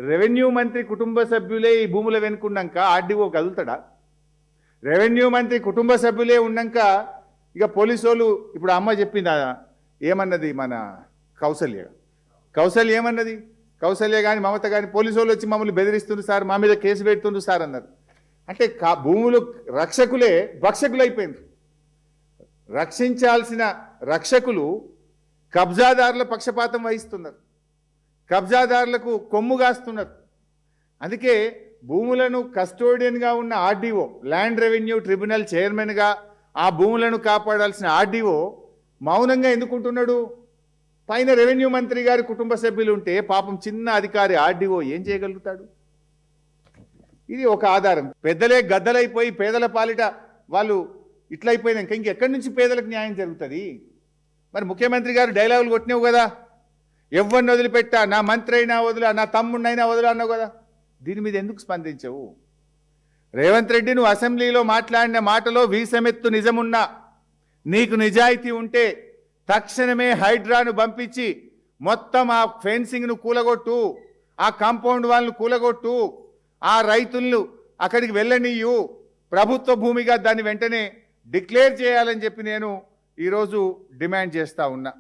Revenue మంత్రి కుటుంబ సభ్యులే ఈ భూముల వెనుకున్నాక ఆర్డీఓ కదులుతాడా? రెవెన్యూ మంత్రి కుటుంబ సభ్యులే ఉన్నాక ఇక పోలీసు వాళ్ళు ఇప్పుడు అమ్మ చెప్పింది ఏమన్నది మన కౌసల్య ఏమన్నది? కౌసల్య కానీ మమత కానీ పోలీసు వాళ్ళు వచ్చి మమ్మల్ని బెదిరిస్తున్నారు సార్, మా మీద కేసు పెడుతున్నారు సార్ అన్నారు. అంటే భూములు రక్షకులే భక్షకులు అయిపోయింది. రక్షించాల్సిన రక్షకులు కబ్జాదారుల పక్షపాతం వహిస్తున్నారు, కబ్జాదారులకు కొమ్ము కాస్తున్నారు. అందుకే భూములను కస్టోడియన్గా ఉన్న ఆర్డీఓ, ల్యాండ్ రెవెన్యూ ట్రిబ్యునల్ చైర్మన్గా ఆ భూములను కాపాడాల్సిన ఆర్డీఓ మౌనంగా ఎందుకుంటున్నాడు? పైన రెవెన్యూ మంత్రి గారి కుటుంబ సభ్యులు ఉంటే పాపం చిన్న అధికారి ఆర్డీఓ ఏం చేయగలుగుతాడు? ఇది ఒక ఆధారం. పెద్దలే గద్దలైపోయి పేదల పాలిట వాళ్ళు ఇట్లయిపోయినాక ఇంకెక్కడి నుంచి పేదలకు న్యాయం జరుగుతుంది? మరి ముఖ్యమంత్రి గారు డైలాగులు కొట్టినావు కదా, ఎవరిని వదిలిపెట్టా, నా మంత్రి అయినా వదిలా, నా తమ్ముడినైనా వదిలా అన్నావు కదా, దీని మీద ఎందుకు స్పందించవు? రేవంత్ రెడ్డి నువ్వు అసెంబ్లీలో మాట్లాడిన మాటలో వీసమెత్తు నిజమున్నా, నీకు నిజాయితీ ఉంటే తక్షణమే హైడ్రాను పంపించి మొత్తం ఆ ఫెన్సింగ్ను కూలగొట్టు, ఆ కాంపౌండ్ వాళ్ళను కూలగొట్టు, ఆ రైతులను అక్కడికి వెళ్ళనీయు, ప్రభుత్వ భూమిగా దాన్ని వెంటనే డిక్లేర్ చేయాలని చెప్పి నేను ఈరోజు డిమాండ్ చేస్తూ ఉన్నా.